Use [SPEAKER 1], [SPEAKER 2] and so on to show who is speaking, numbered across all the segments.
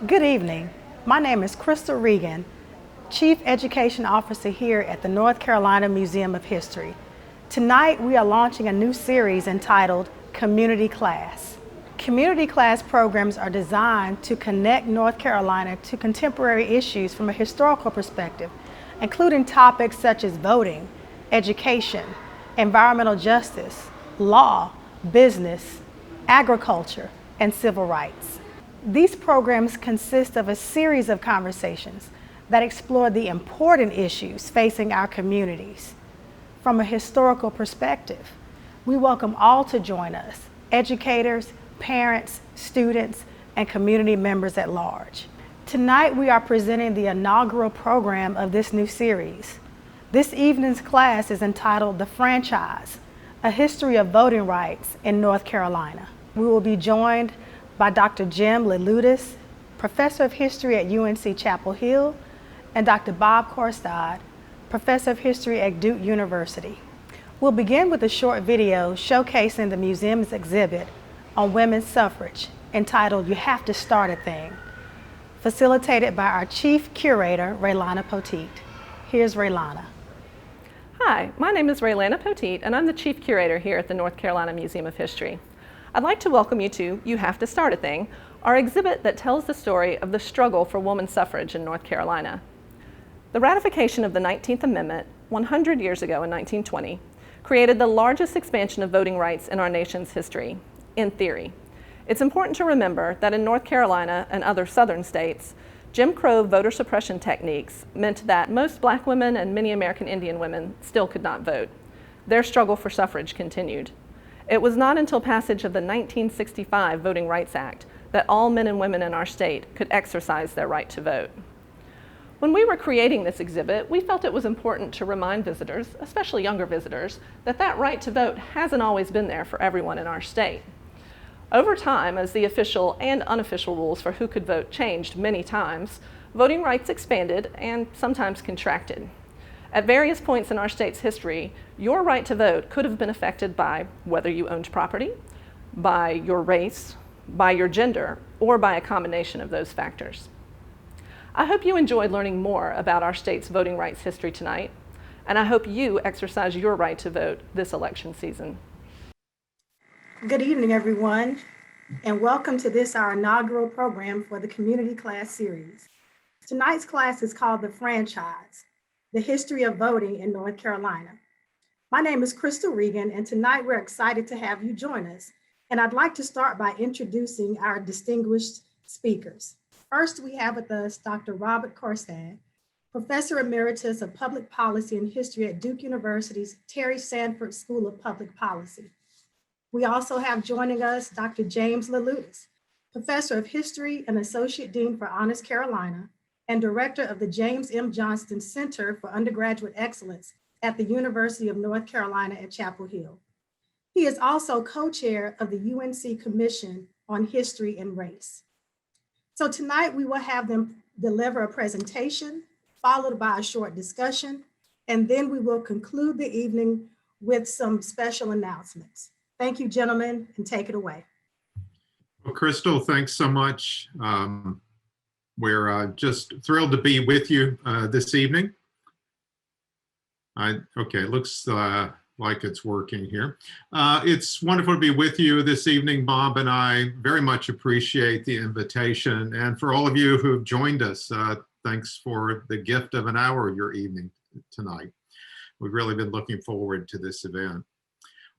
[SPEAKER 1] Good evening. My name is Crystal Regan, Chief Education Officer here at the North Carolina Museum of History. Tonight we are launching a new series entitled Community Class. Community class programs are designed to connect North Carolina to contemporary issues from a historical perspective, including topics such as voting, education, environmental justice, law, business, agriculture, and civil rights. These programs consist of a series of conversations that explore the important issues facing our communities. From a historical perspective, we welcome all to join us, educators, parents, students, and community members at large. Tonight we are presenting the inaugural program of this new series. This evening's class is entitled The Franchise, A History of Voting Rights in North Carolina. We will be joined by Dr. Jim Leloudis, Professor of History at UNC Chapel Hill, and Dr. Bob Korstad, Professor of History at Duke University. We'll begin with a short video showcasing the museum's exhibit on women's suffrage entitled You Have to Start a Thing, facilitated by our Chief Curator, Raylana Poteet. Here's Raylana.
[SPEAKER 2] Hi, my name is Raylana Poteet, and I'm the Chief Curator here at the North Carolina Museum of History. I'd like to welcome you to You Have to Start a Thing, our exhibit that tells the story of the struggle for women's suffrage in North Carolina. The ratification of the 19th Amendment 100 years ago in 1920 created the largest expansion of voting rights in our nation's history, in theory. It's important to remember that in North Carolina and other southern states, Jim Crow voter suppression techniques meant that most Black women and many American Indian women still could not vote. Their struggle for suffrage continued. It was not until passage of the 1965 Voting Rights Act that all men and women in our state could exercise their right to vote. When we were creating this exhibit, we felt it was important to remind visitors, especially younger visitors, that that right to vote hasn't always been there for everyone in our state. Over time, as the official and unofficial rules for who could vote changed many times, voting rights expanded and sometimes contracted. At various points in our state's history, your right to vote could have been affected by whether you owned property, by your race, by your gender, or by a combination of those factors. I hope you enjoyed learning more about our state's voting rights history tonight, and I hope you exercise your right to vote this election season.
[SPEAKER 1] Good evening, everyone, and welcome to our inaugural program for the Community Class Series. Tonight's class is called The Franchise, The History of Voting in North Carolina. My name is Crystal Regan, and tonight we're excited to have you join us. And I'd like to start by introducing our distinguished speakers. First, we have with us Dr. Robert Korstad, Professor Emeritus of Public Policy and History at Duke University's Terry Sanford School of Public Policy. We also have joining us Dr. James Leloudis, Professor of History and Associate Dean for Honors Carolina, and Director of the James M. Johnston Center for Undergraduate Excellence at the University of North Carolina at Chapel Hill. He is also co-chair of the UNC Commission on History and Race. So tonight we will have them deliver a presentation, followed by a short discussion, and then we will conclude the evening with some special announcements. Thank you, gentlemen, and take it away.
[SPEAKER 3] Well, Crystal, thanks so much. We're just thrilled to be with you this evening. Okay, looks like it's working here. It's wonderful to be with you this evening. Bob and I very much appreciate the invitation. And for all of you who've joined us, thanks for the gift of an hour of your evening tonight. We've really been looking forward to this event.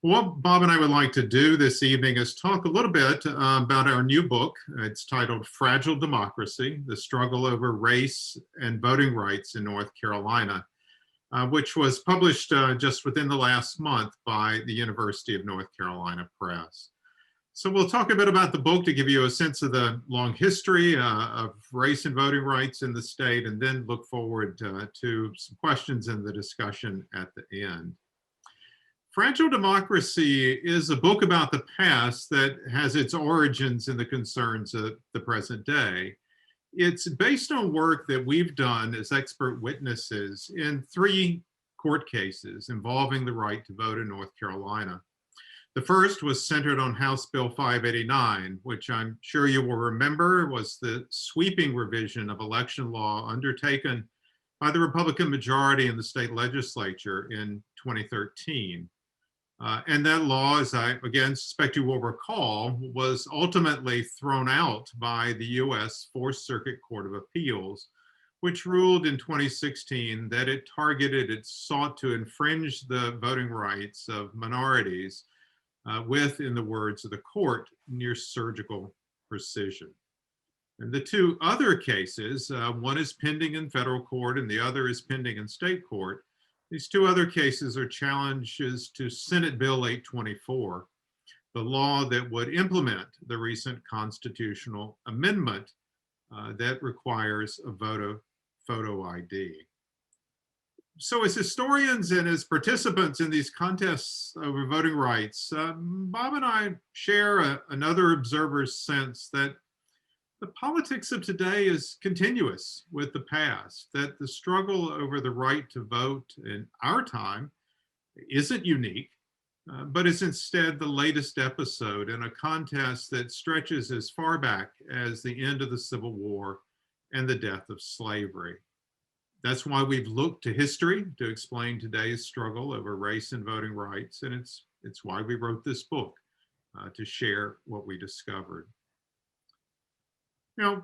[SPEAKER 3] What Bob and I would like to do this evening is talk a little bit about our new book. It's titled Fragile Democracy, The Struggle Over Race and Voting Rights in North Carolina, which was published just within the last month by the University of North Carolina Press. So we'll talk a bit about the book to give you a sense of the long history of race and voting rights in the state, and then look forward to some questions in the discussion at the end. Fragile Democracy is a book about the past that has its origins in the concerns of the present day. It's based on work that we've done as expert witnesses in 3 court cases involving the right to vote in North Carolina. The first was centered on House Bill 589, which I'm sure you will remember was the sweeping revision of election law undertaken by the Republican majority in the state legislature in 2013. And that law, as I again suspect you will recall, was ultimately thrown out by the US Fourth Circuit Court of Appeals, which ruled in 2016 that it sought to infringe the voting rights of minorities with, in the words of the court, near surgical precision. And the two other cases, one is pending in federal court and the other is pending in state court. These two other cases are challenges to Senate Bill 824, the law that would implement the recent constitutional amendment that requires a photo ID. So as historians and as participants in these contests over voting rights, Bob and I share another observer's sense that the politics of today is continuous with the past, that the struggle over the right to vote in our time isn't unique, but is instead the latest episode in a contest that stretches as far back as the end of the Civil War and the death of slavery. That's why we've looked to history to explain today's struggle over race and voting rights, and it's why we wrote this book, to share what we discovered. Now,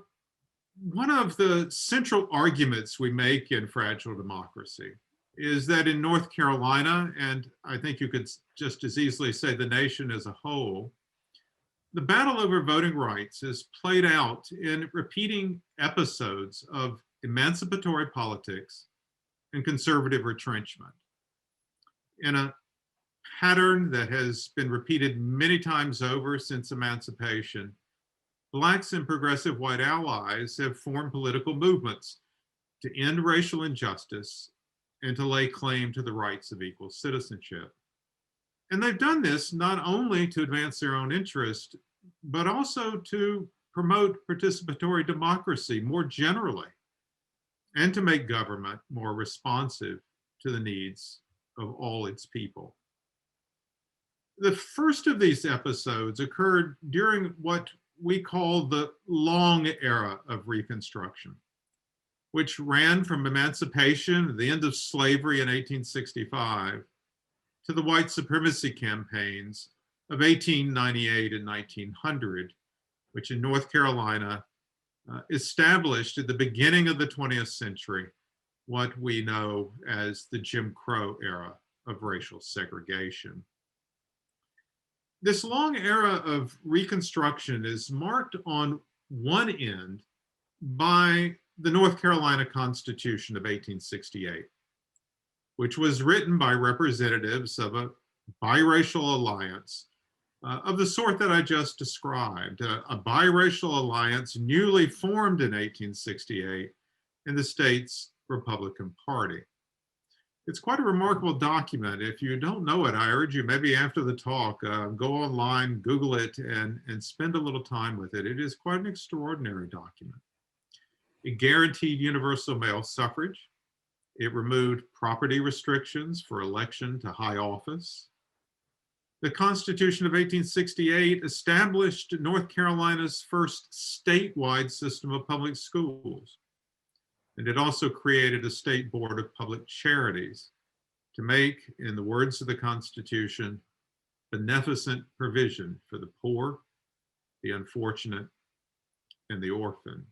[SPEAKER 3] one of the central arguments we make in Fragile Democracy is that in North Carolina, and I think you could just as easily say the nation as a whole, the battle over voting rights is played out in repeating episodes of emancipatory politics and conservative retrenchment in a pattern that has been repeated many times over since emancipation. Blacks and progressive white allies have formed political movements to end racial injustice and to lay claim to the rights of equal citizenship. And they've done this not only to advance their own interest, but also to promote participatory democracy more generally, and to make government more responsive to the needs of all its people. The first of these episodes occurred during what we call the long era of Reconstruction, which ran from emancipation, the end of slavery in 1865, to the white supremacy campaigns of 1898 and 1900, which in North Carolina established at the beginning of the 20th century what we know as the Jim Crow era of racial segregation. This long era of Reconstruction is marked on one end by the North Carolina Constitution of 1868, which was written by representatives of a biracial alliance of the sort that I just described, a biracial alliance newly formed in 1868 in the state's Republican Party. It's quite a remarkable document. If you don't know it, I urge you, maybe after the talk, go online, Google it, and spend a little time with it. It is quite an extraordinary document. It guaranteed universal male suffrage. It removed property restrictions for election to high office. The Constitution of 1868 established North Carolina's first statewide system of public schools. And it also created a state board of public charities to make, in the words of the Constitution, beneficent provision for the poor, the unfortunate, and the orphan.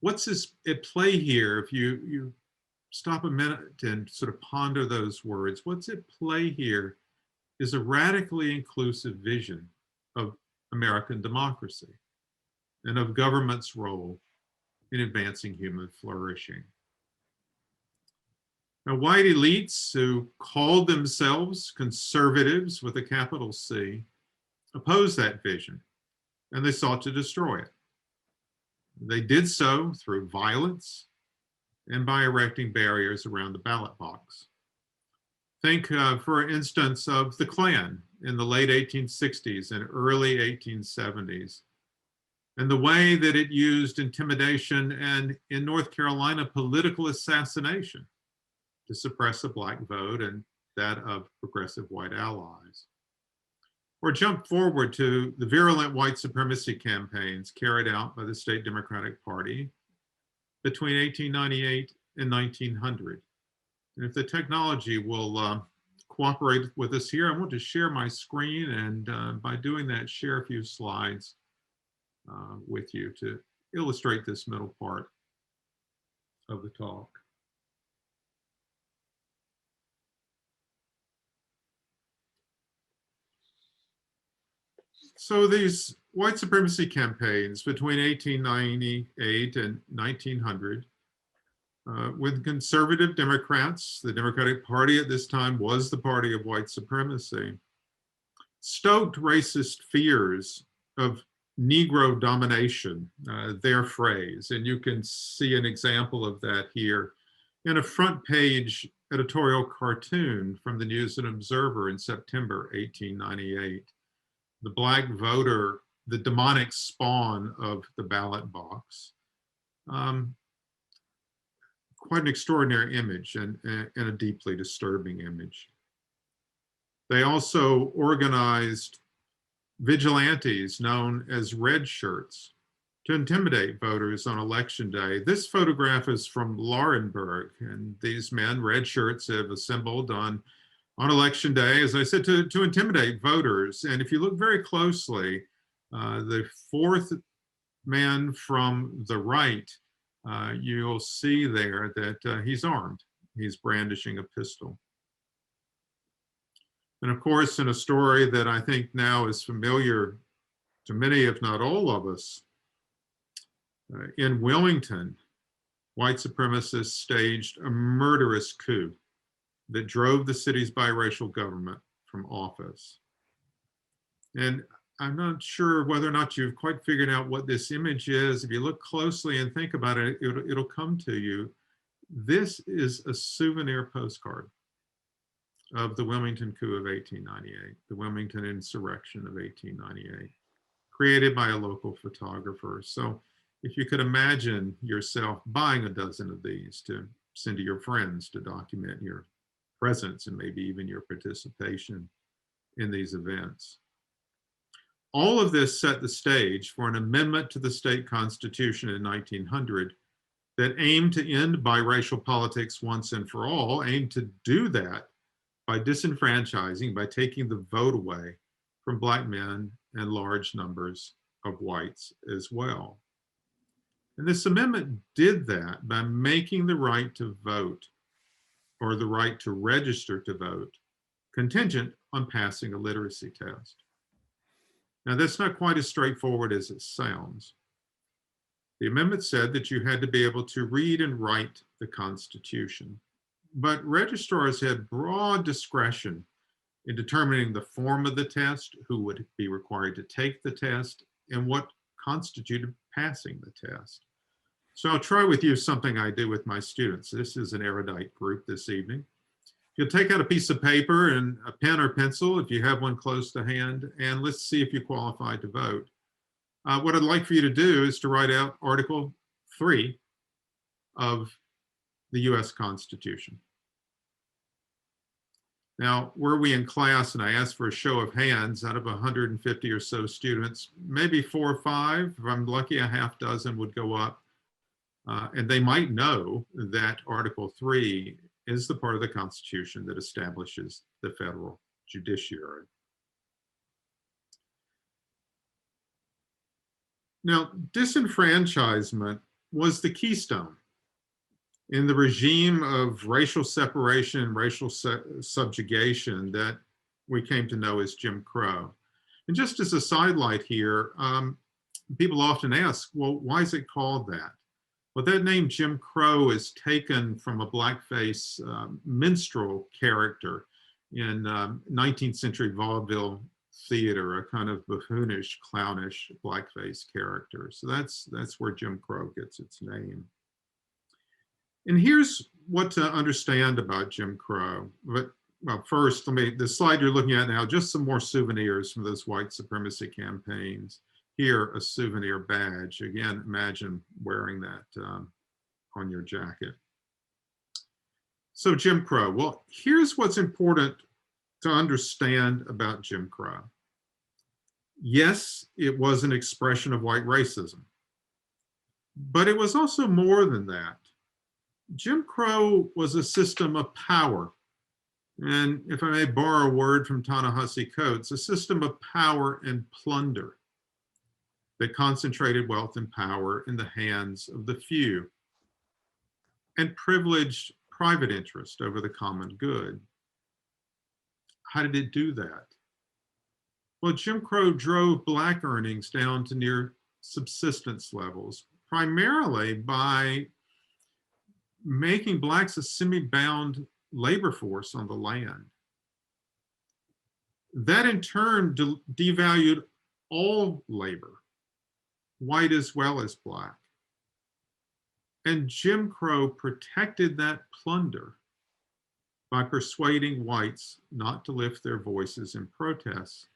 [SPEAKER 3] What's at play here, if you stop a minute and sort of ponder those words, what's at play here is a radically inclusive vision of American democracy and of government's role in advancing human flourishing. Now, white elites who called themselves conservatives with a capital C opposed that vision, and they sought to destroy it. They did so through violence and by erecting barriers around the ballot box. Think, for instance, of the Klan in the late 1860s and early 1870s, and the way that it used intimidation and, in North Carolina, political assassination to suppress the Black vote and that of progressive white allies. Or jump forward to the virulent white supremacy campaigns carried out by the State Democratic Party between 1898 and 1900. And if the technology will cooperate with us here, I want to share my screen, and by doing that, share a few slides with you to illustrate this middle part of the talk. So these white supremacy campaigns between 1898 and 1900, with conservative Democrats, the Democratic Party at this time was the party of white supremacy, stoked racist fears of Negro domination, their phrase. And you can see an example of that here in a front page editorial cartoon from the News and Observer in September 1898. The black voter, the demonic spawn of the ballot box. Quite an extraordinary image and a deeply disturbing image. They also organized vigilantes known as red shirts to intimidate voters on election day. This photograph is from Laurenburg, and these men, red shirts, have assembled on election day, as I said, to intimidate voters. And if you look very closely, the fourth man from the right, you'll see there that he's armed. He's brandishing a pistol. And of course, in a story that I think now is familiar to many, if not all of us, in Wilmington, white supremacists staged a murderous coup that drove the city's biracial government from office. And I'm not sure whether or not you've quite figured out what this image is. If you look closely and think about it, it'll come to you. This is a souvenir postcard of the Wilmington coup of 1898, the Wilmington insurrection of 1898, created by a local photographer. So if you could imagine yourself buying a dozen of these to send to your friends to document your presence and maybe even your participation in these events. All of this set the stage for an amendment to the state constitution in 1900 that aimed to end biracial politics once and for all, aimed to do that by disenfranchising, by taking the vote away from black men and large numbers of whites as well. And this amendment did that by making the right to vote, or the right to register to vote, contingent on passing a literacy test. Now, that's not quite as straightforward as it sounds. The amendment said that you had to be able to read and write the Constitution, but registrars had broad discretion in determining the form of the test, who would be required to take the test, and what constituted passing the test. So I'll try with you something I do with my students. This is an erudite group this evening. You'll take out a piece of paper and a pen or pencil, if you have one close to hand, and let's see if you qualify to vote. What I'd like for you to do is to write out Article 3 of the US Constitution. Now, were we in class and I asked for a show of hands out of 150 or so students, maybe 4 or 5, if I'm lucky, a half dozen would go up. And they might know that Article 3 is the part of the Constitution that establishes the federal judiciary. Now, disenfranchisement was the keystone in the regime of racial separation and racial subjugation that we came to know as Jim Crow. And just as a sidelight here, people often ask, well, why is it called that? Well, that name Jim Crow is taken from a blackface minstrel character in 19th century vaudeville theater, a kind of buffoonish, clownish blackface character. So that's where Jim Crow gets its name. And here's what to understand about Jim Crow. But well, first, the slide you're looking at now, just some more souvenirs from those white supremacy campaigns. Here, a souvenir badge. Again, imagine wearing that on your jacket. So Jim Crow. Well, here's what's important to understand about Jim Crow. Yes, it was an expression of white racism, but it was also more than that. Jim Crow was a system of power. And if I may borrow a word from Ta-Nehisi Coates, a system of power and plunder that concentrated wealth and power in the hands of the few and privileged private interest over the common good. How did it do that? Well, Jim Crow drove Black earnings down to near subsistence levels, primarily by making Blacks a semi-bound labor force on the land. That in turn devalued all labor, white as well as Black. And Jim Crow protected that plunder by persuading whites not to lift their voices in protest,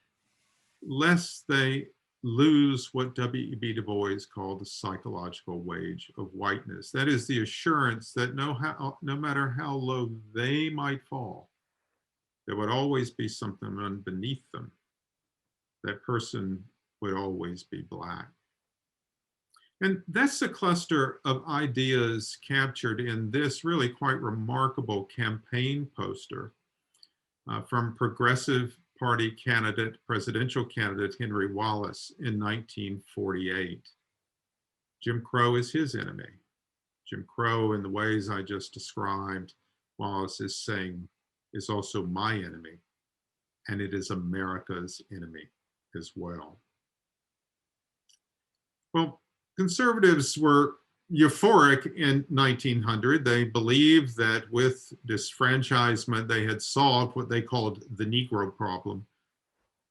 [SPEAKER 3] lest they lose what W.E.B. Du Bois called the psychological wage of whiteness. That is the assurance that no matter how low they might fall, there would always be something beneath them. That person would always be Black. And that's the cluster of ideas captured in this really quite remarkable campaign poster from Progressive Party candidate, presidential candidate Henry Wallace in 1948. Jim Crow is his enemy. Jim Crow, in the ways I just described, Wallace is saying, is also my enemy, and it is America's enemy as well. Well, conservatives were euphoric in 1900. They believed that with disfranchisement, they had solved what they called the Negro problem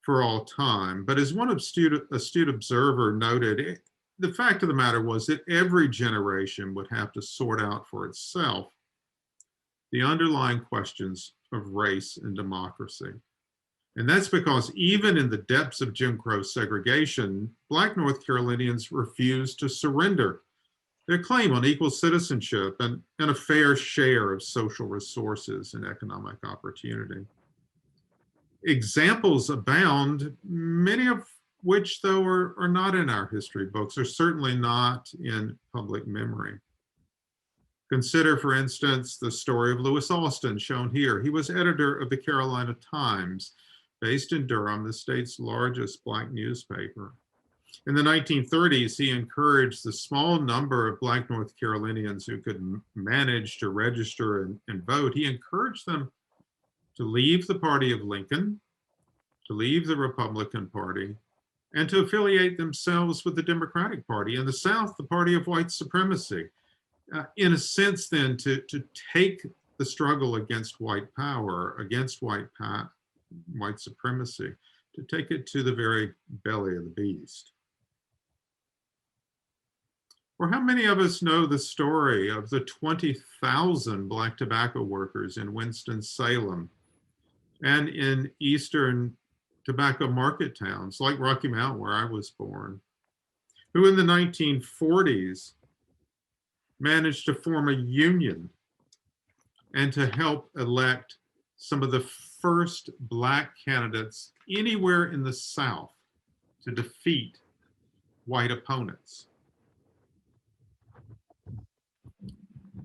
[SPEAKER 3] for all time. But as one astute observer noted, the fact of the matter was that every generation would have to sort out for itself the underlying questions of race and democracy. And that's because even in the depths of Jim Crow segregation, Black North Carolinians refused to surrender their claim on equal citizenship and a fair share of social resources and economic opportunity. Examples abound, many of which, though, are not in our history books, or certainly not in public memory. Consider, for instance, the story of Lewis Austin, shown here. He was editor of the Carolina Times, based in Durham, the state's largest Black newspaper. In the 1930s, he encouraged the small number of Black North Carolinians who could manage to register and vote. He encouraged them to leave the party of Lincoln, to leave the Republican Party, and to affiliate themselves with the Democratic Party. In the South, the party of white supremacy. In a sense, then, to take the struggle against white power, against white supremacy, to take it to the very belly of the beast. Or how many of us know the story of the 20,000 Black tobacco workers in Winston-Salem and in eastern tobacco market towns like Rocky Mount, where I was born, who in the 1940s managed to form a union and to help elect some of the first Black candidates anywhere in the South to defeat white opponents,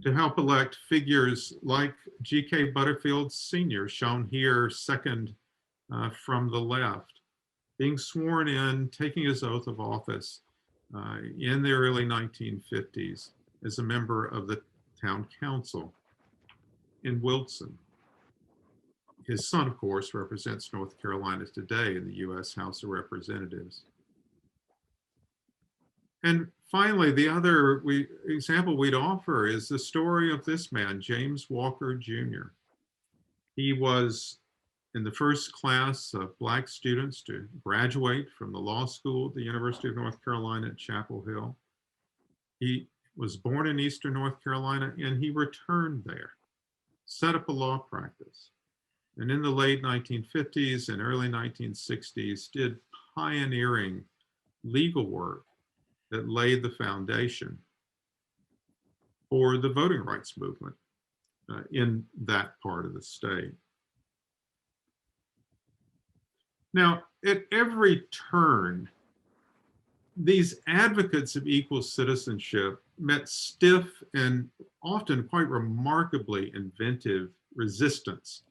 [SPEAKER 3] to help elect figures like G.K. Butterfield Sr., shown here second from the left, being sworn in, taking his oath of office in the early 1950s as a member of the town council in Wilson. His son, of course, represents North Carolina today in the U.S. House of Representatives. And finally, the other example we'd offer is the story of this man, James Walker Jr. He was in the first class of Black students to graduate from the law school at the University of North Carolina at Chapel Hill. He was born in Eastern North Carolina, and he returned there, set up a law practice. And in the late 1950s and early 1960s, did pioneering legal work that laid the foundation for the voting rights movement in that part of the state. Now, at every turn, these advocates of equal citizenship met stiff and often quite remarkably inventive resistance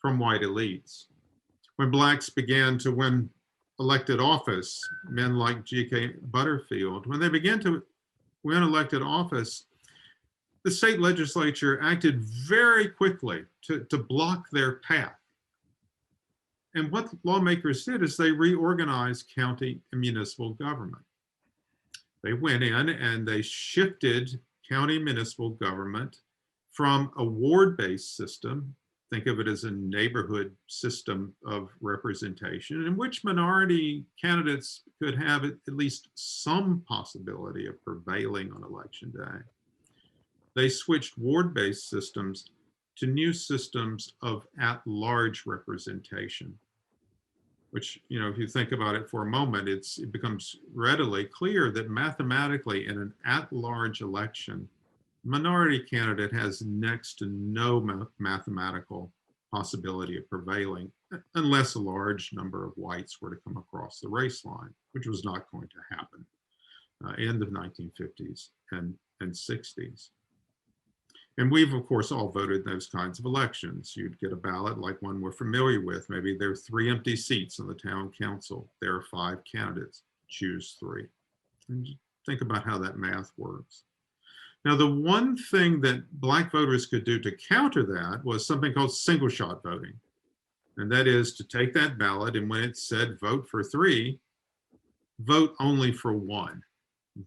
[SPEAKER 3] from white elites. When Blacks began to win elected office, men like G.K. Butterfield, when they began to win elected office, the state legislature acted very quickly to block their path. And what lawmakers did is they reorganized county and municipal government. They went in and they shifted county municipal government from a ward-based system, think of it as a neighborhood system of representation, in which minority candidates could have at least some possibility of prevailing on election day. They switched ward-based systems to new systems of at-large representation, which, you know, if you think about it for a moment, it becomes readily clear that mathematically in an at-large election, minority candidate has next to no mathematical possibility of prevailing unless a large number of whites were to come across the race line, which was not going to happen in the 1950s and 60s. And we've, of course, all voted those kinds of elections. You'd get a ballot like one we're familiar with. Maybe there are 3 empty seats on the town council. There are 5 candidates. Choose 3. And think about how that math works. Now, the one thing that Black voters could do to counter that was something called single shot voting. And that is to take that ballot, and when it said vote for 3, vote only for 1.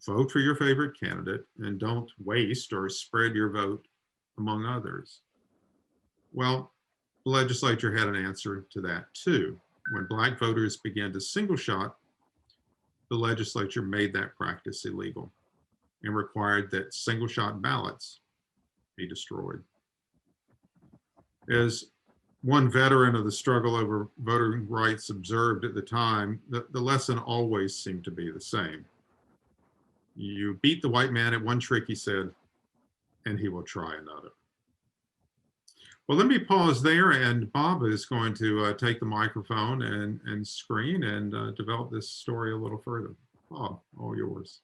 [SPEAKER 3] Vote for your favorite candidate and don't waste or spread your vote among others. Well, the legislature had an answer to that too. When Black voters began to single shot, the legislature made that practice illegal and required that single shot ballots be destroyed. As one veteran of the struggle over voting rights observed at the time, the lesson always seemed to be the same. You beat the white man at one trick, he said, and he will try another. Well, let me pause there, and Bob is going to take the microphone and screen and develop this story a little further. Bob, all yours.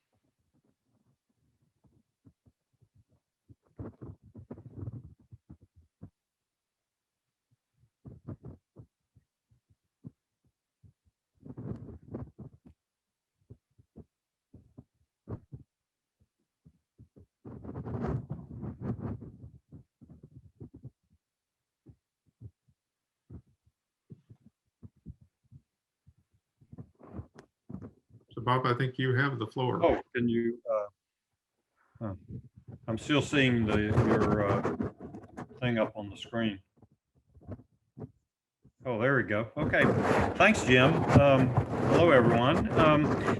[SPEAKER 3] So Bob, I think you have the floor.
[SPEAKER 4] Oh, can you, I'm still seeing your thing up on the screen. Oh, there we go. Okay, thanks, Jim. Hello, everyone.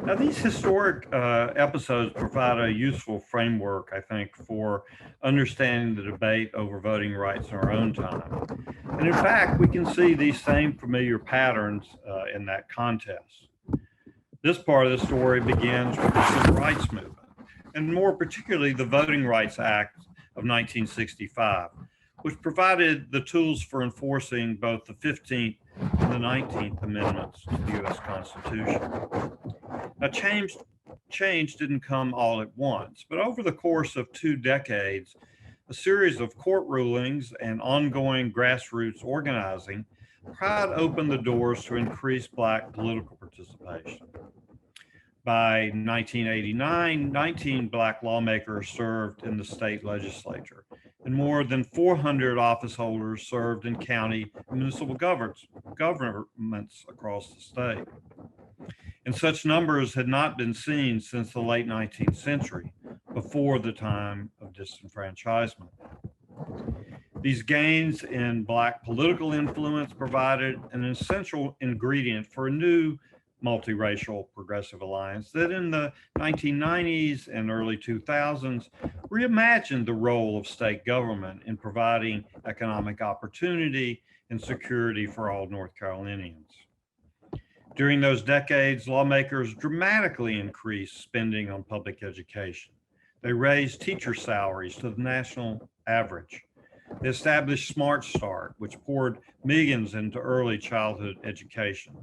[SPEAKER 4] Now, these historic episodes provide a useful framework, I think, for understanding the debate over voting rights in our own time. And in fact, we can see these same familiar patterns in that contest. This part of the story begins with the Civil Rights Movement, and more particularly the Voting Rights Act of 1965, which provided the tools for enforcing both the 15th and the 19th Amendments to the U.S. Constitution. Now, change didn't come all at once, but over the course of 2 decades, a series of court rulings and ongoing grassroots organizing pried open the doors to increase Black political participation. By 1989, 19 Black lawmakers served in the state legislature, and more than 400 office holders served in county and municipal governments across the state. And such numbers had not been seen since the late 19th century, before the time of disenfranchisement. These gains in Black political influence provided an essential ingredient for a new multiracial progressive alliance that in the 1990s and early 2000s reimagined the role of state government in providing economic opportunity and security for all North Carolinians. During those decades, lawmakers dramatically increased spending on public education. They raised teacher salaries to the national average. They established Smart Start, which poured millions into early childhood education.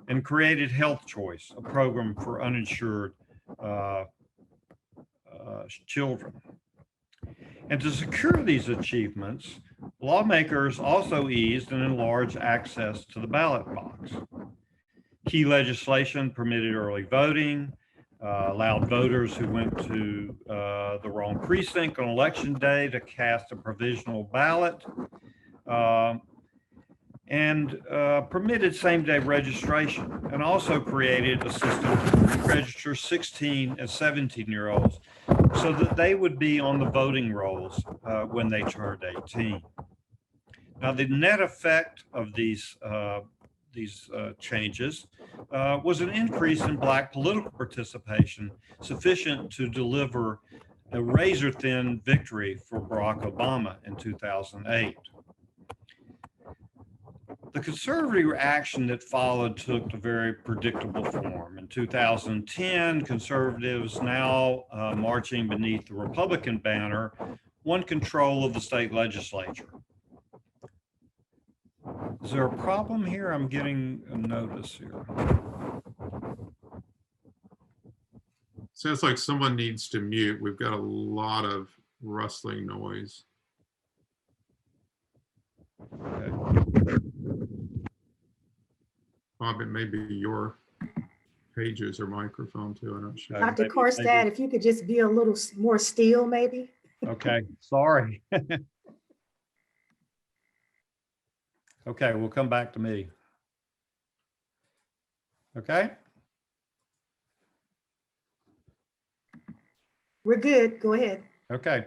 [SPEAKER 4] and created Health Choice, a program for uninsured children. And to secure these achievements, lawmakers also eased and enlarged access to the ballot box. Key legislation permitted early voting, allowed voters who went to the wrong precinct on election day to cast a provisional ballot, and permitted same-day registration, and also created a system to register 16 and 17-year-olds so that they would be on the voting rolls when they turned 18. Now, the net effect of these changes was an increase in Black political participation sufficient to deliver a razor-thin victory for Barack Obama in 2008. The conservative reaction that followed took a very predictable form. In 2010, conservatives, now marching beneath the Republican banner, won control of the state legislature. Is there a problem here? I'm getting a notice here.
[SPEAKER 3] Sounds like someone needs to mute. We've got a lot of rustling noise.
[SPEAKER 4] Okay.
[SPEAKER 3] Bob, it may be your pages or microphone too. I'm not sure.
[SPEAKER 1] Dr. Korstad, if you could just be a little more still, maybe.
[SPEAKER 4] Okay, sorry. Okay, we'll come back to me. Okay.
[SPEAKER 1] We're good. Go ahead.
[SPEAKER 4] Okay.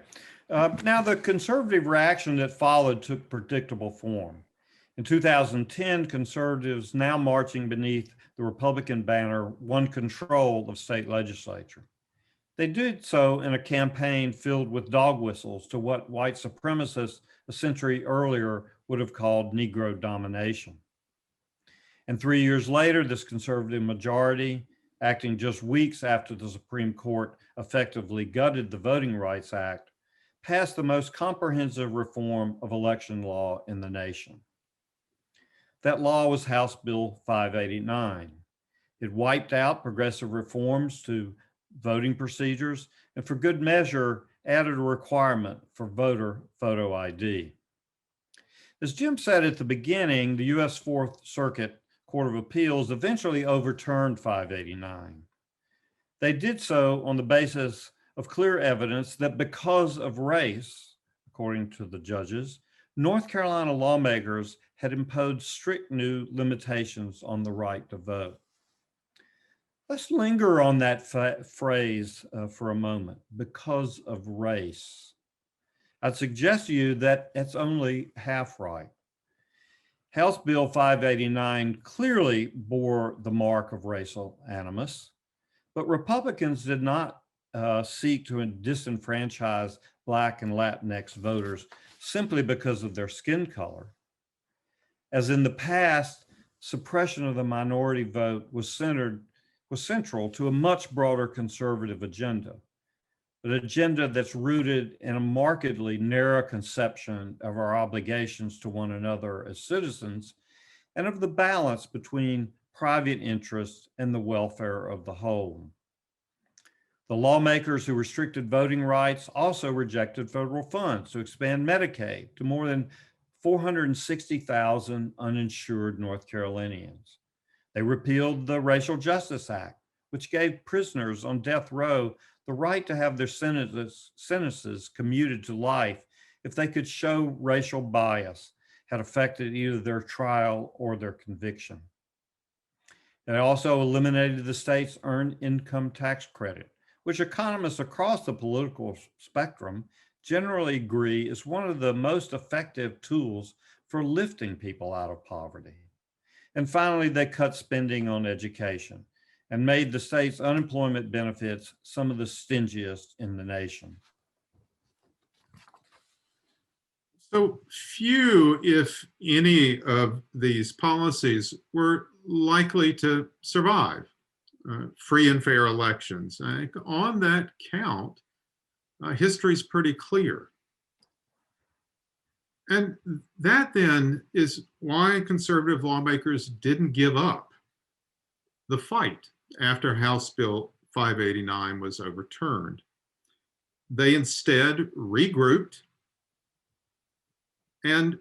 [SPEAKER 4] Now, the conservative reaction that followed took predictable form. In 2010, conservatives, now marching beneath the Republican banner, won control of state legislature. They did so in a campaign filled with dog whistles to what white supremacists a century earlier would have called Negro domination. And 3 years later, this conservative majority, acting just weeks after the Supreme Court effectively gutted the Voting Rights Act, passed the most comprehensive reform of election law in the nation. That law was House Bill 589. It wiped out progressive reforms to voting procedures and, for good measure, added a requirement for voter photo ID. As Jim said at the beginning, the U.S. Fourth Circuit Court of Appeals eventually overturned 589. They did so on the basis of clear evidence that because of race, according to the judges, North Carolina lawmakers had imposed strict new limitations on the right to vote. Let's linger on that phrase for a moment, because of race. I'd suggest to you that it's only half right. House Bill 589 clearly bore the mark of racial animus, but Republicans did not seek to disenfranchise Black and Latinx voters simply because of their skin color. As in the past, suppression of the minority vote was central to a much broader conservative agenda, an agenda that's rooted in a markedly narrow conception of our obligations to one another as citizens and of the balance between private interests and the welfare of the whole. The lawmakers who restricted voting rights also rejected federal funds to expand Medicaid to more than 460,000 uninsured North Carolinians. They repealed the Racial Justice Act, which gave prisoners on death row the right to have their sentences commuted to life if they could show racial bias had affected either their trial or their conviction. They also eliminated the state's earned income tax credit, which economists across the political spectrum generally agree is one of the most effective tools for lifting people out of poverty. And finally, they cut spending on education and made the state's unemployment benefits some of the stingiest in the nation.
[SPEAKER 3] So few, if any, of these policies were likely to survive free and fair elections. I think on that count, history's pretty clear. And that then is why conservative lawmakers didn't give up the fight after House Bill 589 was overturned. They instead regrouped and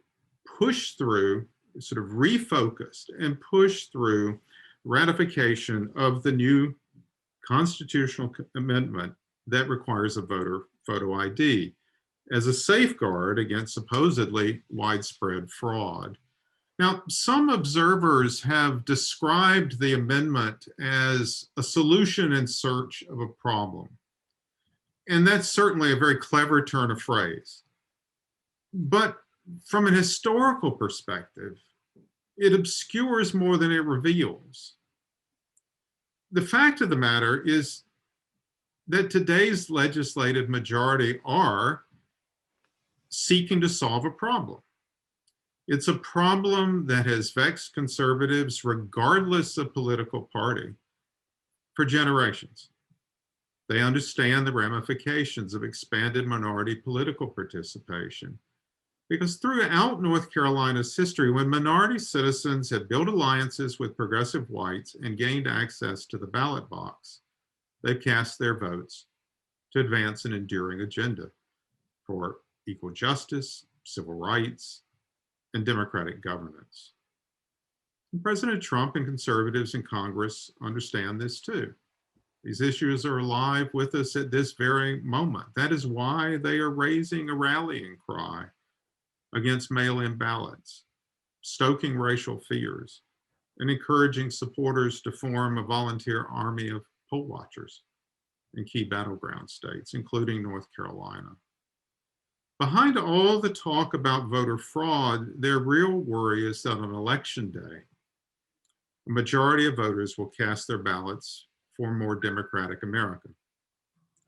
[SPEAKER 3] pushed through, sort of refocused and pushed through ratification of the new constitutional amendment that requires a voter photo ID as a safeguard against supposedly widespread fraud. Now, some observers have described the amendment as a solution in search of a problem. And that's certainly a very clever turn of phrase. But from an historical perspective, it obscures more than it reveals. The fact of the matter is that today's legislative majority are seeking to solve a problem. It's a problem that has vexed conservatives, regardless of political party, for generations. They understand the ramifications of expanded minority political participation. Because throughout North Carolina's history, when minority citizens have built alliances with progressive whites and gained access to the ballot box, they've cast their votes to advance an enduring agenda for equal justice, civil rights, and democratic governance. And President Trump and conservatives in Congress understand this too. These issues are alive with us at this very moment. That is why they are raising a rallying cry against mail-in ballots, stoking racial fears, and encouraging supporters to form a volunteer army of poll watchers in key battleground states, including North Carolina. Behind all the talk about voter fraud, their real worry is that on election day, a majority of voters will cast their ballots for a more democratic America,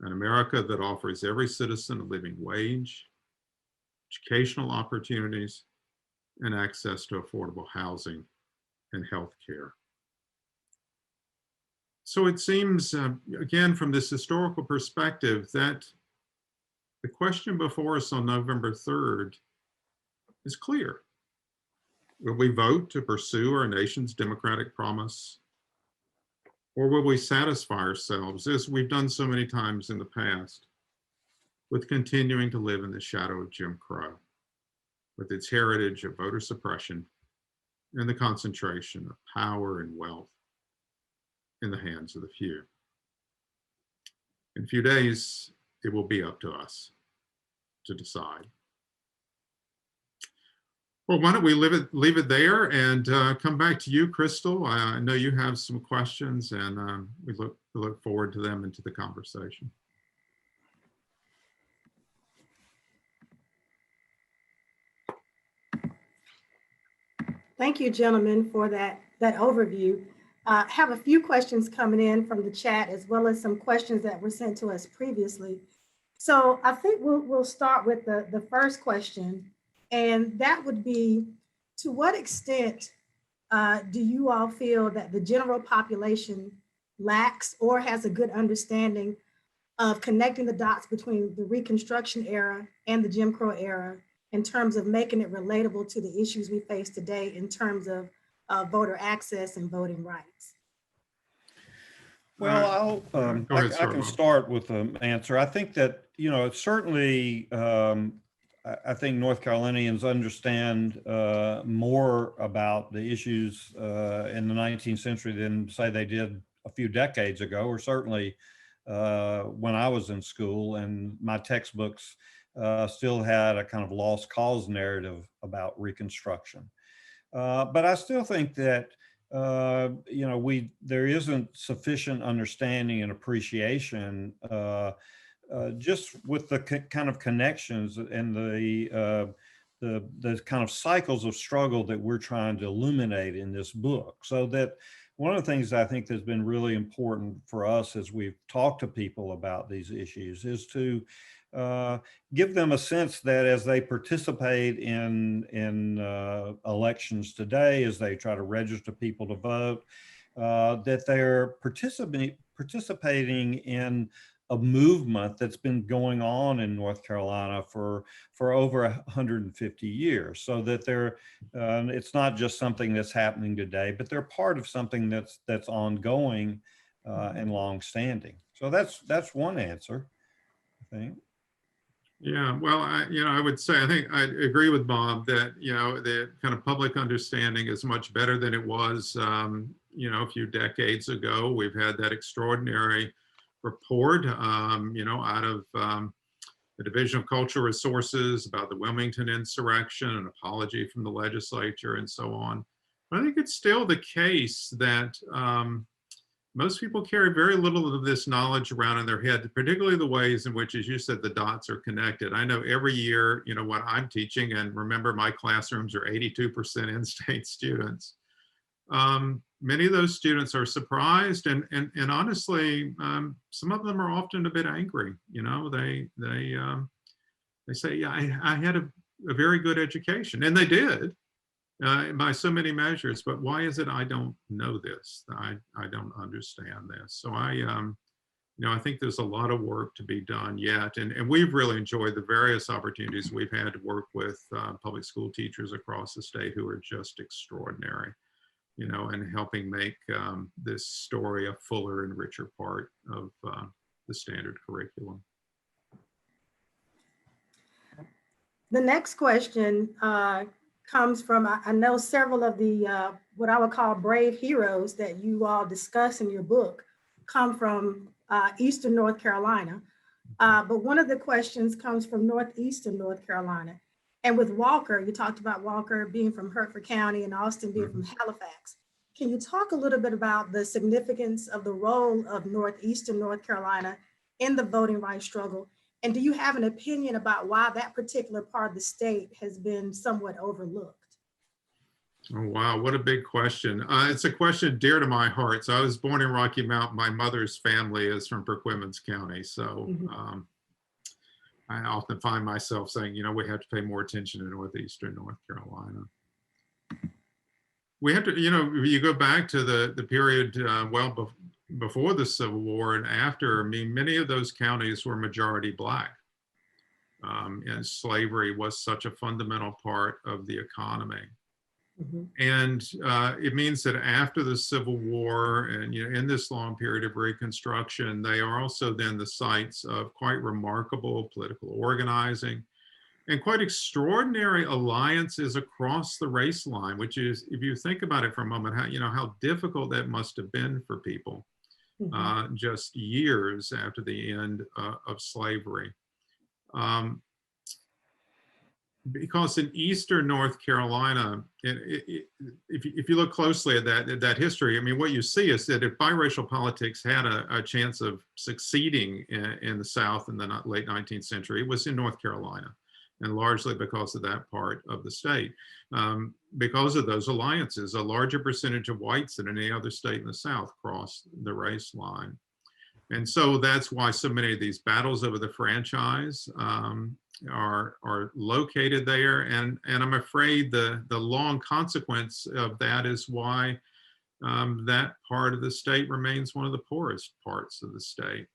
[SPEAKER 3] an America that offers every citizen a living wage, educational opportunities, and access to affordable housing and health care. So it seems, again, from this historical perspective, that the question before us on November 3rd is clear. Will we vote to pursue our nation's democratic promise? Or will we satisfy ourselves, as we've done so many times in the past, with continuing to live in the shadow of Jim Crow, with its heritage of voter suppression and the concentration of power and wealth in the hands of the few? In a few days, it will be up to us to decide. Well, why don't we leave it there and come back to you, Crystal. I know you have some questions, and we look forward to them and to the conversation.
[SPEAKER 1] Thank you, gentlemen, for that overview. I have a few questions coming in from the chat, as well as some questions that were sent to us previously. So I think we'll start with the first question, and that would be, to what extent do you all feel that the general population lacks or has a good understanding of connecting the dots between the Reconstruction era and the Jim Crow era in terms of making it relatable to the issues we face today in terms of voter access and voting rights?
[SPEAKER 4] Well, I can start with an answer. I think that, it's certainly, I think North Carolinians understand more about the issues in the 19th century than, say, they did a few decades ago, or certainly when I was in school, and my textbooks still had a kind of lost cause narrative about Reconstruction. But I still think that there isn't sufficient understanding and appreciation just with the kind of connections and the kind of cycles of struggle that we're trying to illuminate in this book. So that one of the things I think that's been really important for us as we've talked to people about these issues is to give them a sense that as they participate in elections today, as they try to register people to vote, that they're participating in a movement that's been going on in North Carolina for over 150 years. So that it's not just something that's happening today, but they're part of something that's ongoing and longstanding. So that's one answer, I think.
[SPEAKER 3] Yeah, well, I would say, I think I agree with Bob that, the kind of public understanding is much better than it was, a few decades ago. We've had that extraordinary report, out of the Division of Cultural Resources about the Wilmington insurrection, an apology from the legislature, and so on. But I think it's still the case that most people carry very little of this knowledge around in their head, particularly the ways in which, as you said, the dots are connected. I know every year, what I'm teaching, and remember, my classrooms are 82% in-state students. Many of those students are surprised, and honestly, some of them are often a bit angry. They say, "Yeah, I had a very good education," and they did. By so many measures, but why is it I don't know this? I don't understand this. So I think there's a lot of work to be done yet, and we've really enjoyed the various opportunities we've had to work with public school teachers across the state who are just extraordinary, and helping make this story a fuller and richer part of the standard curriculum.
[SPEAKER 1] The next question comes from, I know several of the, what I would call brave heroes that you all discuss in your book come from Eastern North Carolina. But one of the questions comes from northeastern North Carolina. And with Walker, you talked about Walker being from Hertford County and Austin being from Halifax. Can you talk a little bit about the significance of the role of northeastern North Carolina in the voting rights struggle? And do you have an opinion about why that particular part of the state has been somewhat overlooked?
[SPEAKER 3] Oh, wow, what a big question. It's a question dear to my heart. So I was born in Rocky Mount. My mother's family is from Perquimans County. So I often find myself saying, we have to pay more attention to northeastern North Carolina. We have to, you go back to the period before the Civil War and after. I mean, many of those counties were majority Black. And slavery was such a fundamental part of the economy. And it means that after the Civil War and in this long period of Reconstruction, they are also then the sites of quite remarkable political organizing and quite extraordinary alliances across the race line, which is, if you think about it for a moment, how difficult that must have been for people just years after the end of slavery. Because in Eastern North Carolina, if you look closely at that history, I mean, what you see is that if biracial politics had a chance of succeeding in the South in the late 19th century, it was in North Carolina, and largely because of that part of the state. Because of those alliances, a larger percentage of whites than any other state in the South crossed the race line. And so that's why so many of these battles over the franchise are located there. And I'm afraid the long consequence of that is why that part of the state remains one of the poorest parts of the state.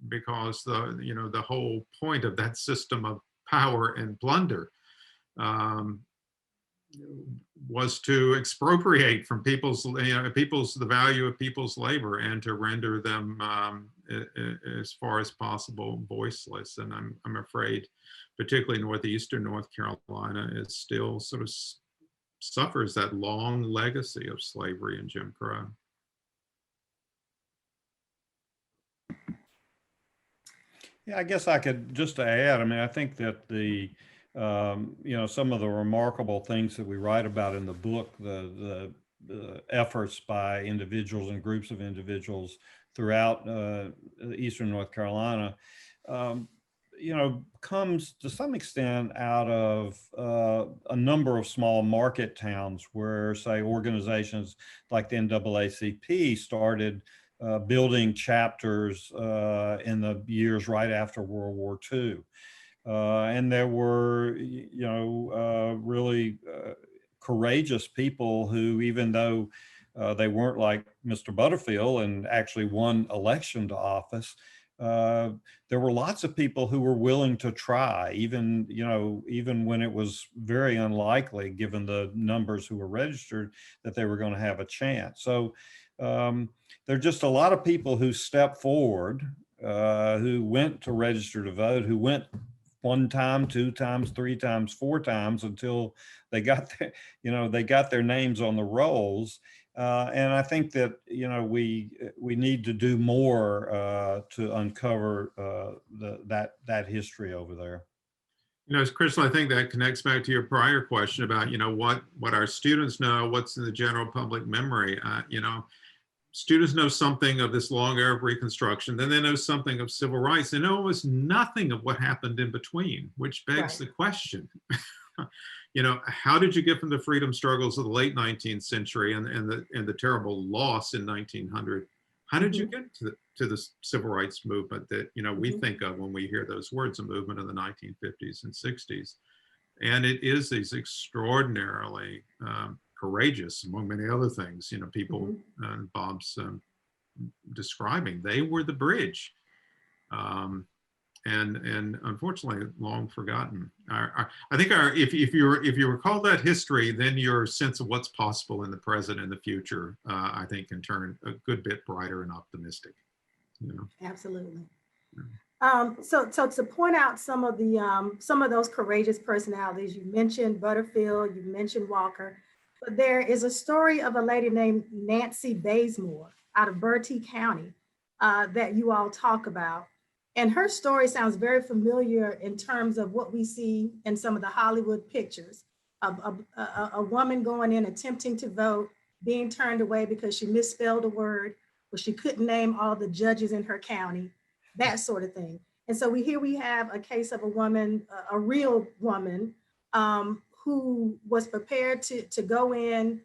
[SPEAKER 3] Because the whole point of that system of power and plunder was to expropriate from the value of people's labor and to render them as far as possible voiceless. And I'm afraid, particularly northeastern North Carolina, is still sort of suffers that long legacy of slavery and Jim Crow.
[SPEAKER 4] Yeah, I guess I could just to add, I mean, I think that some of the remarkable things that we write about in the book, the efforts by individuals and groups of individuals throughout Eastern North Carolina, comes to some extent out of a number of small market towns where, say, organizations like the NAACP started building chapters in the years right after World War II. And there were, really courageous people who, even though They weren't like Mr. Butterfield and actually won election to office. There were lots of people who were willing to try, even, even when it was very unlikely, given the numbers who were registered, that they were going to have a chance. So there are just a lot of people who stepped forward, who went to register to vote, who went one time, two times, three times, four times until they got their names on the rolls. And I think that we need to do more to uncover that history over there.
[SPEAKER 3] Crystal, I think that connects back to your prior question about what our students know, what's in the general public memory. Students know something of this long era of Reconstruction, then they know something of civil rights. They know almost nothing of what happened in between, which begs the question. How did you get from the freedom struggles of the late 19th century and the terrible loss in 1900? How did you get to the civil rights movement that we think of when we hear those words, a movement in the 1950s and 60s? And it is these extraordinarily courageous, among many other things, people Bob's describing. They were the bridge. And unfortunately long forgotten. I think if you recall that history, then your sense of what's possible in the present and the future, I think, can turn a good bit brighter and optimistic.
[SPEAKER 1] Absolutely. So to point out some of those courageous personalities, you mentioned Butterfield, you mentioned Walker, but there is a story of a lady named Nancy Basemore out of Bertie County that you all talk about. And her story sounds very familiar in terms of what we see in some of the Hollywood pictures of a woman going in, attempting to vote, being turned away because she misspelled a word, or she couldn't name all the judges in her county, that sort of thing. And so we have a case of a woman, a real woman, who was prepared to go in,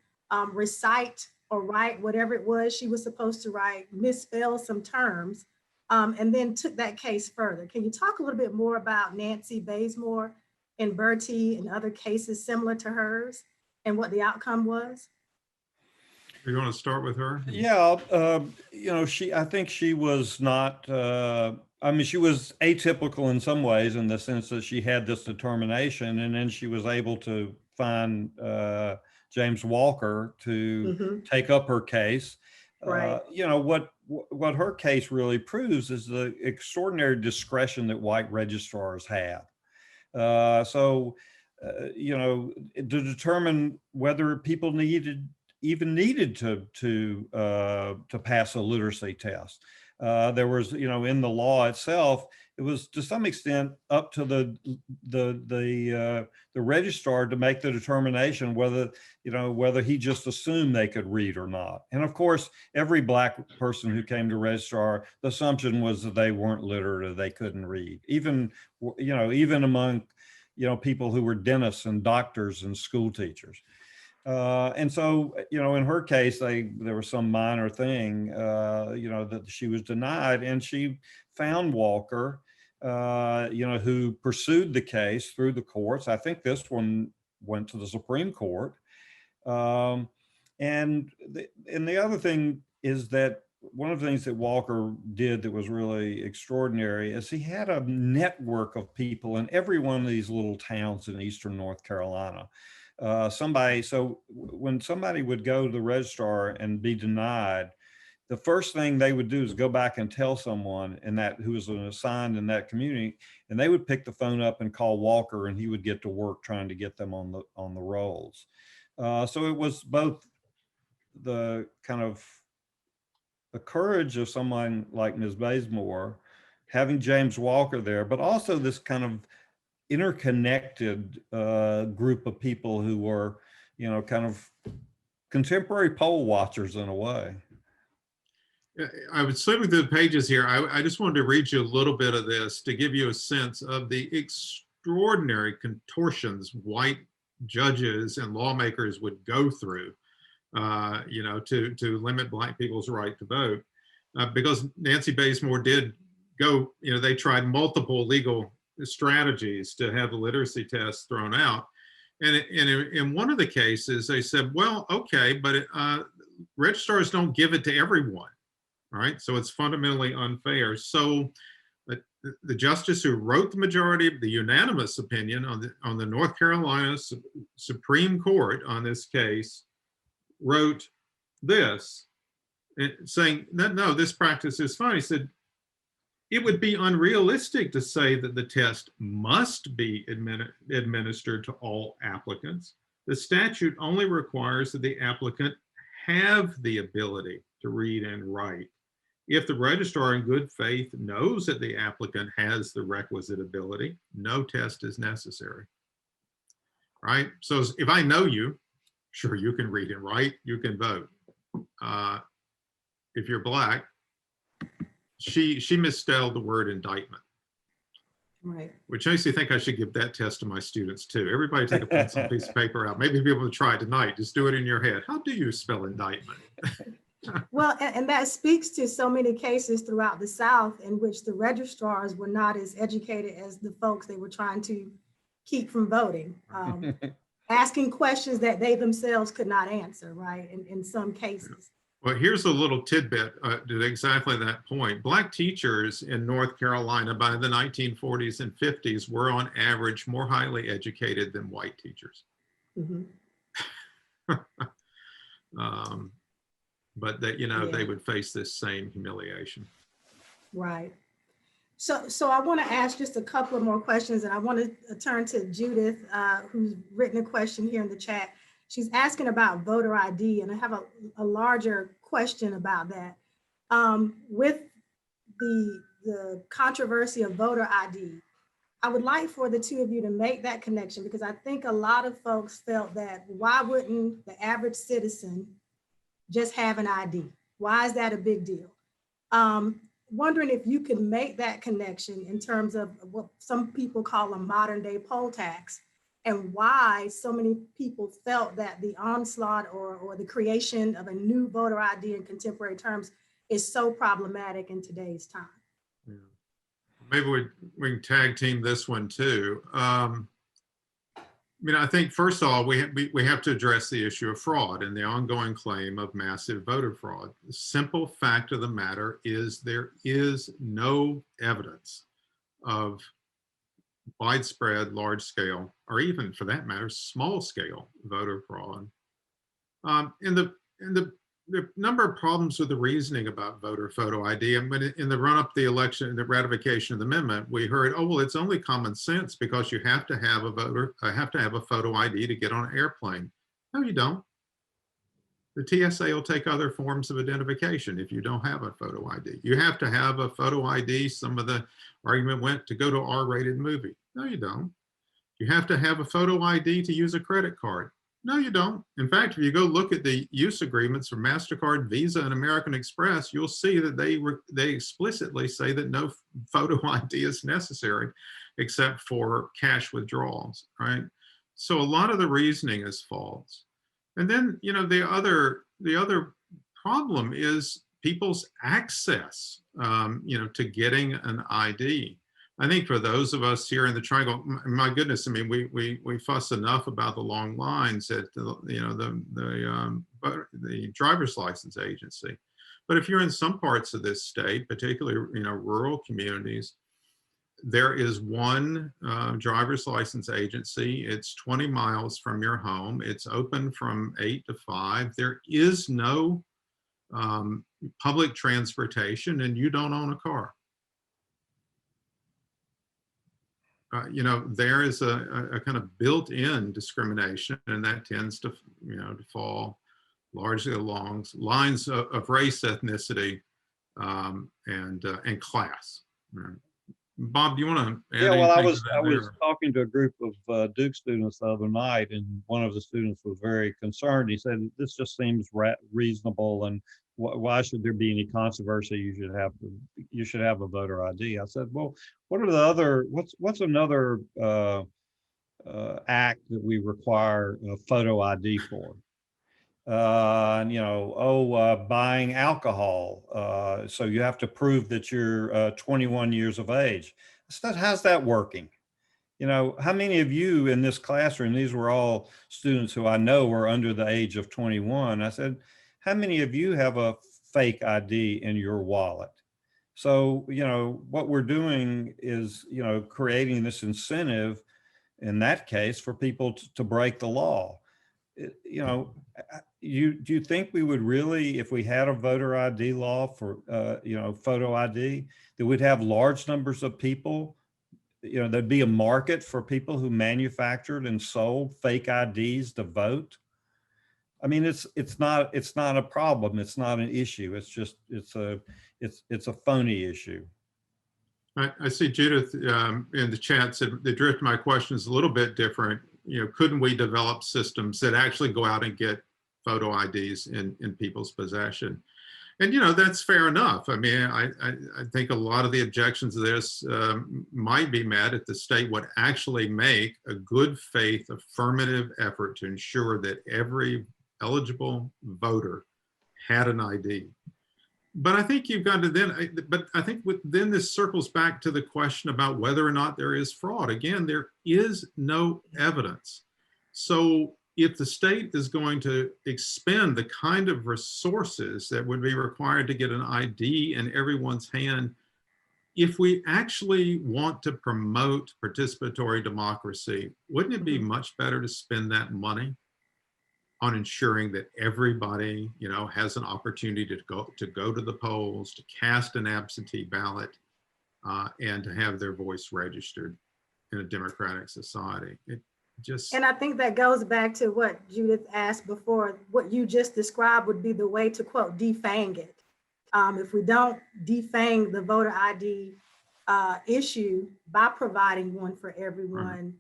[SPEAKER 1] recite or write whatever it was she was supposed to write, misspell some terms, and then took that case further. Can you talk a little bit more about Nancy Basemore and Bertie and other cases similar to hers and what the outcome was?
[SPEAKER 3] You want to start with her?
[SPEAKER 4] Yeah, I think she was not, she was atypical in some ways, in the sense that she had this determination, and then she was able to find James Walker to take up her case.
[SPEAKER 1] Right.
[SPEAKER 4] What her case really proves is the extraordinary discretion that white registrars have. To determine whether people needed to pass a literacy test. There was, in the law itself, it was to some extent up to the registrar to make the determination whether he just assumed they could read or not. And of course, every Black person who came to registrar, the assumption was that they weren't literate or they couldn't read. Even among people who were dentists and doctors and school teachers. And so, in her case, there was some minor thing, that she was denied, and she found Walker, who pursued the case through the courts. I think this one went to the Supreme Court. And the other thing is that one of the things that Walker did that was really extraordinary is he had a network of people in every one of these little towns in eastern North Carolina. So when somebody would go to the registrar and be denied, the first thing they would do is go back and tell someone who was assigned in that community, and they would pick the phone up and call Walker, and he would get to work trying to get them on the rolls. So it was both the kind of the courage of someone like Ms. Basemore, having James Walker there, but also this kind of interconnected group of people who were, kind of contemporary poll watchers in a way.
[SPEAKER 3] I was flipping through the pages here. I just wanted to read you a little bit of this to give you a sense of the extraordinary contortions white judges and lawmakers would go through, to limit Black people's right to vote. Because Nancy Basemore did go, they tried multiple legal strategies to have the literacy test thrown out. And in one of the cases, they said, well, okay, but registrars don't give it to everyone, right? So it's fundamentally unfair. So the justice who wrote the majority of the unanimous opinion on the North Carolina Supreme Court on this case wrote this, saying that no, this practice is fine. He said, it would be unrealistic to say that the test must be administered to all applicants. The statute only requires that the applicant have the ability to read and write. If the registrar in good faith knows that the applicant has the requisite ability, no test is necessary, right? So if I know you, sure, you can read and write, you can vote. If you're Black, she misspelled the word indictment.
[SPEAKER 1] Right.
[SPEAKER 3] Which makes me think I should give that test to my students too. Everybody take a pencil, piece of paper out. Maybe be able to try it tonight. Just do it in your head. How do you spell indictment?
[SPEAKER 1] Well, and that speaks to so many cases throughout the South in which the registrars were not as educated as the folks they were trying to keep from voting, asking questions that they themselves could not answer, right, in some cases.
[SPEAKER 3] Well, here's a little tidbit to exactly that point. Black teachers in North Carolina by the 1940s and 50s were on average more highly educated than white teachers. Mm-hmm. But that, they would face this same humiliation. Right.
[SPEAKER 1] So I want to ask just a couple of more questions, and I want to turn to Judith, who's written a question here in the chat. She's asking about voter ID, and I have a larger question about that. With the controversy of voter ID, I would like for the two of you to make that connection, because I think a lot of folks felt that why wouldn't the average citizen just have an ID? Why is that a big deal? Wondering if you could make that connection in terms of what some people call a modern day poll tax, and why so many people felt that the onslaught or the creation of a new voter ID in contemporary terms is so problematic in today's time.
[SPEAKER 3] Yeah. Maybe we can tag team this one too. I think first of all, we have to address the issue of fraud and the ongoing claim of massive voter fraud. The simple fact of the matter is there is no evidence of widespread, large scale, or even for that matter, small scale voter fraud. And the number of problems with the reasoning about voter photo ID. And when in the run up to the election, the ratification of the amendment, we heard, oh, well, it's only common sense because you have to have a photo ID to get on an airplane. No, you don't. The TSA will take other forms of identification if you don't have a photo ID. You have to have a photo ID. Some of the argument went to go to an R-rated movie. No, you don't. You have to have a photo ID to use a credit card. No, you don't. In fact, if you go look at the use agreements for MasterCard, Visa, and American Express, you'll see that they explicitly say that no photo ID is necessary except for cash withdrawals, right? So a lot of the reasoning is false. And then, the other problem is people's access, to getting an ID. I think for those of us here in the Triangle, my goodness, we fuss enough about the long lines at the driver's license agency. But if you're in some parts of this state, particularly rural communities, there is one driver's license agency. It's 20 miles from your home. It's open from 8 to 5. There is no public transportation, and you don't own a car. There is a kind of built-in discrimination, and that tends to, to fall largely along lines of race, ethnicity, and class. Right. Bob, do you want to add anything?
[SPEAKER 4] Well, I was talking to a group of Duke students the other night, and one of the students was very concerned. He said, "This just seems reasonable, and why should there be any controversy? You should have a voter ID." I said, "Well, what are the other? What's another act that we require a photo ID for? Buying alcohol. So you have to prove that you're 21 years of age." I said, "How's that working? How many of you in this classroom," these were all students who I know were under the age of 21. I said, how many of you have a fake ID in your wallet? So, what we're doing is, creating this incentive in that case for people to break the law. Do you think we would really, if we had a voter ID law for, photo ID, that we'd have large numbers of people, there'd be a market for people who manufactured and sold fake IDs to vote? I mean, it's not a problem. It's not an issue. It's just, it's a phony issue.
[SPEAKER 3] I see Judith in the chat said the drift of my question is a little bit different. Couldn't we develop systems that actually go out and get photo IDs in people's possession? And, that's fair enough. I mean, I think a lot of the objections to this might be met if the state would actually make a good faith affirmative effort to ensure that every eligible voter had an ID. But I think you've got to then this circles back to the question about whether or not there is fraud. Again, there is no evidence. So if the state is going to expend the kind of resources that would be required to get an ID in everyone's hand, if we actually want to promote participatory democracy, wouldn't it be much better to spend that money on ensuring that everybody, has an opportunity to go to the polls, to cast an absentee ballot, and to have their voice registered in a democratic society?
[SPEAKER 1] And I think that goes back to what Judith asked before. What you just described would be the way to, quote, defang it. If we don't defang the voter ID issue by providing one for everyone,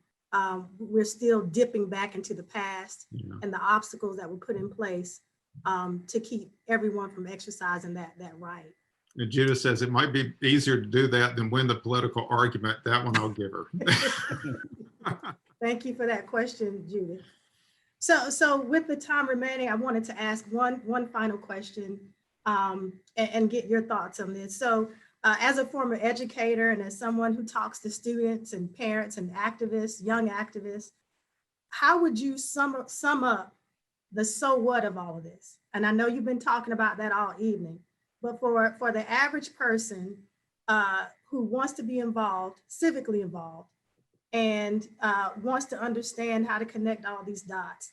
[SPEAKER 1] we're still dipping back into the past and the obstacles that were put in place to keep everyone from exercising that right.
[SPEAKER 3] And Judith says it might be easier to do that than win the political argument. That one I'll give her.
[SPEAKER 1] Thank you for that question, Judith. So with the time remaining, I wanted to ask one final question and get your thoughts on this. So as a former educator and as someone who talks to students and parents and activists, young activists, how would you sum up the so what of all of this? And I know you've been talking about that all evening, but for the average person who wants to be involved, civically involved, and wants to understand how to connect all these dots,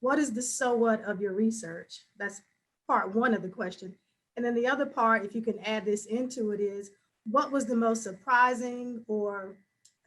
[SPEAKER 1] what is the so what of your research? That's part one of the question. And then the other part, if you can add this into it, is what was the most surprising, or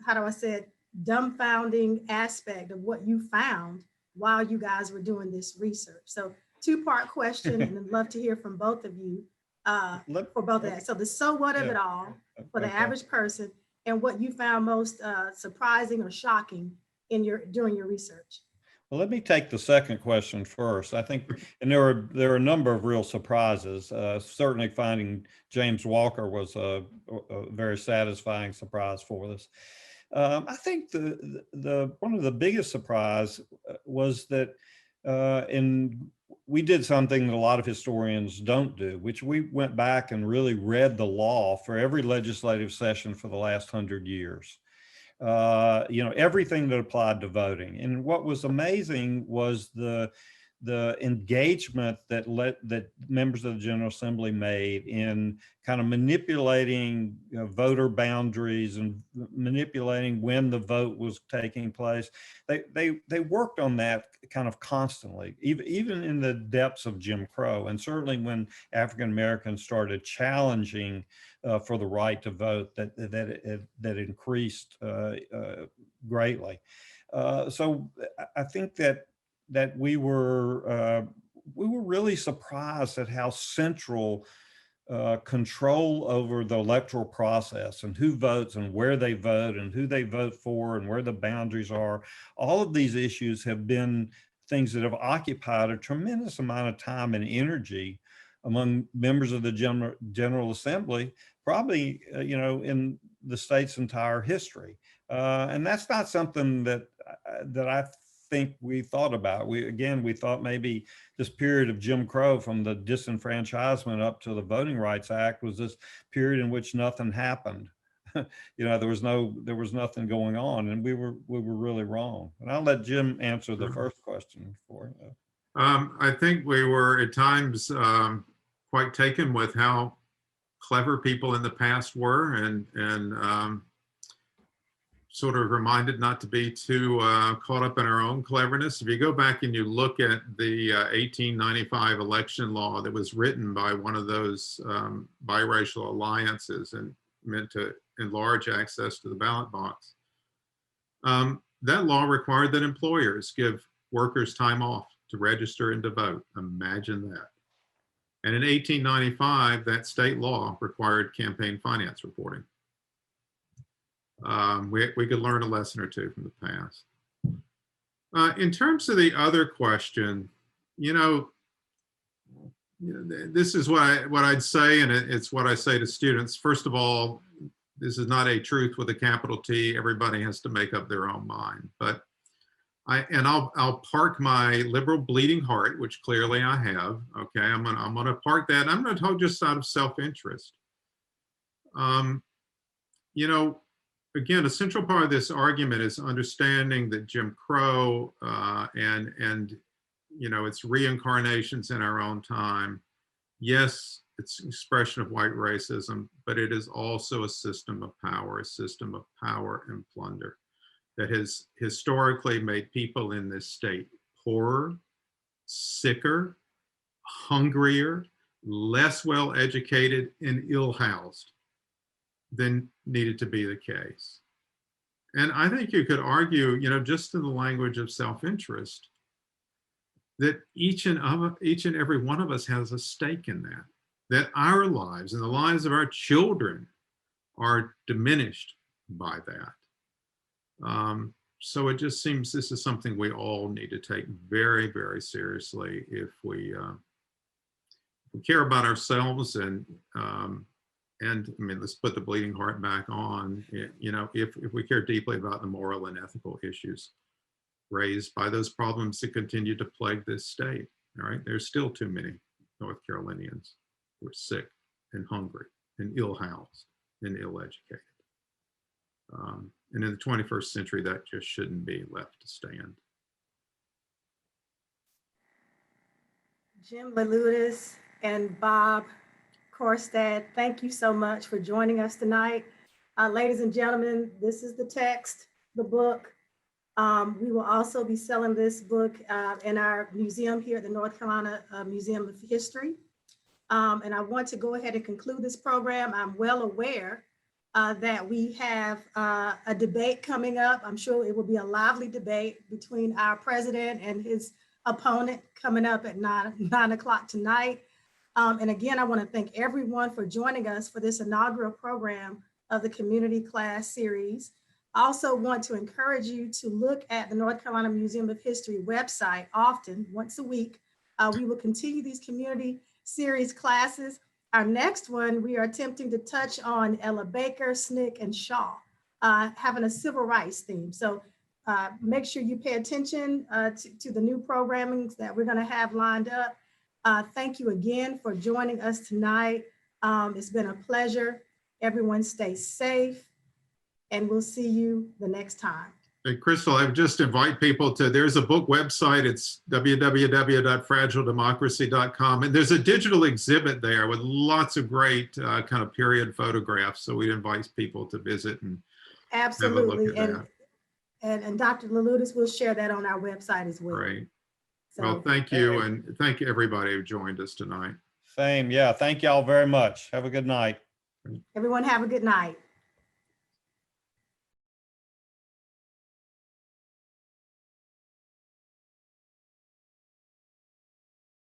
[SPEAKER 1] how do I say it, dumbfounding aspect of what you found while you guys were doing this research? So two-part question, and I'd love to hear from both of you for both of that. So the so what of it all for the average person, and what you found most surprising or shocking during your research.
[SPEAKER 4] Well, let me take the second question first. I think, and there are a number of real surprises. Certainly finding James Walker was a very satisfying surprise for us. I think the one of the biggest surprise was that we did something that a lot of historians don't do, which we went back and really read the law for every legislative session for the last 100 years. Everything that applied to voting. And what was amazing was the engagement that members of the General Assembly made in kind of manipulating voter boundaries and manipulating when the vote was taking place. They worked on that kind of constantly, even in the depths of Jim Crow, and certainly when African Americans started challenging for the right to vote, that increased greatly. So I think that we were really surprised at how central control over the electoral process and who votes and where they vote and who they vote for and where the boundaries are. All of these issues have been things that have occupied a tremendous amount of time and energy among members of the General Assembly, probably, in the state's entire history. And that's not something that I think we thought about. We thought maybe this period of Jim Crow, from the disenfranchisement up to the Voting Rights Act, was this period in which nothing happened. There was nothing going on, and we were really wrong. And I'll let Jim answer the first question for you.
[SPEAKER 3] I think we were at times quite taken with how clever people in the past were, and sort of reminded not to be too caught up in our own cleverness. If you go back and you look at the 1895 election law that was written by one of those biracial alliances and meant to enlarge access to the ballot box, that law required that employers give workers time off to register and to vote. Imagine that. And in 1895, that state law required campaign finance reporting. We could learn a lesson or two from the past. In terms of the other question, this is what I'd say, and it's what I say to students. First of all, this is not a truth with a capital T. Everybody has to make up their own mind. But I'll park my liberal bleeding heart, which clearly I have. Okay, I'm gonna park that. I'm gonna talk just out of self-interest. Again, a central part of this argument is understanding that Jim Crow and its reincarnations in our own time. Yes, it's an expression of white racism, but it is also a system of power and plunder that has historically made people in this state poorer, sicker, hungrier, less well educated, and ill-housed than needed to be the case. And I think you could argue, just in the language of self-interest, that each and every one of us has a stake in that our lives and the lives of our children are diminished by that. So it just seems this is something we all need to take very, very seriously if we care about ourselves and let's put the bleeding heart back on. If we care deeply about the moral and ethical issues raised by those problems that continue to plague this state. All right, there's still too many North Carolinians who are sick and hungry and ill-housed and ill-educated. And in the 21st century, that just shouldn't be left to stand.
[SPEAKER 1] Jim Leloudis and Bob Korstad, thank you so much for joining us tonight. Ladies and gentlemen, this is the text, the book. We will also be selling this book in our museum here at the North Carolina Museum of History. And I want to go ahead and conclude this program. I'm well aware that we have a debate coming up. I'm sure it will be a lively debate between our president and his opponent coming up at 9 o'clock tonight. And again, I want to thank everyone for joining us for this inaugural program of the Community Class Series. I also want to encourage you to look at the North Carolina Museum of History website often, once a week. We will continue these community series classes. Our next one, we are attempting to touch on Ella Baker, Snick, and Shaw, having a civil rights theme. So make sure you pay attention to the new programming that we're going to have lined up. Thank you again for joining us tonight. It's been a pleasure. Everyone stay safe, and we'll see you the next time.
[SPEAKER 3] Hey, Crystal, I would just invite people to, there's a book website, it's www.fragiledemocracy.com, and there's a digital exhibit there with lots of great kind of period photographs. So we invite people to visit and
[SPEAKER 1] absolutely
[SPEAKER 3] have a look at
[SPEAKER 1] and Dr. Leloudis will share that on our website as well.
[SPEAKER 3] Great.
[SPEAKER 1] So,
[SPEAKER 3] well, thank you, and thank you everybody who joined us tonight.
[SPEAKER 4] Same, yeah. Thank y'all very much. Have a good night.
[SPEAKER 1] Everyone have a good night.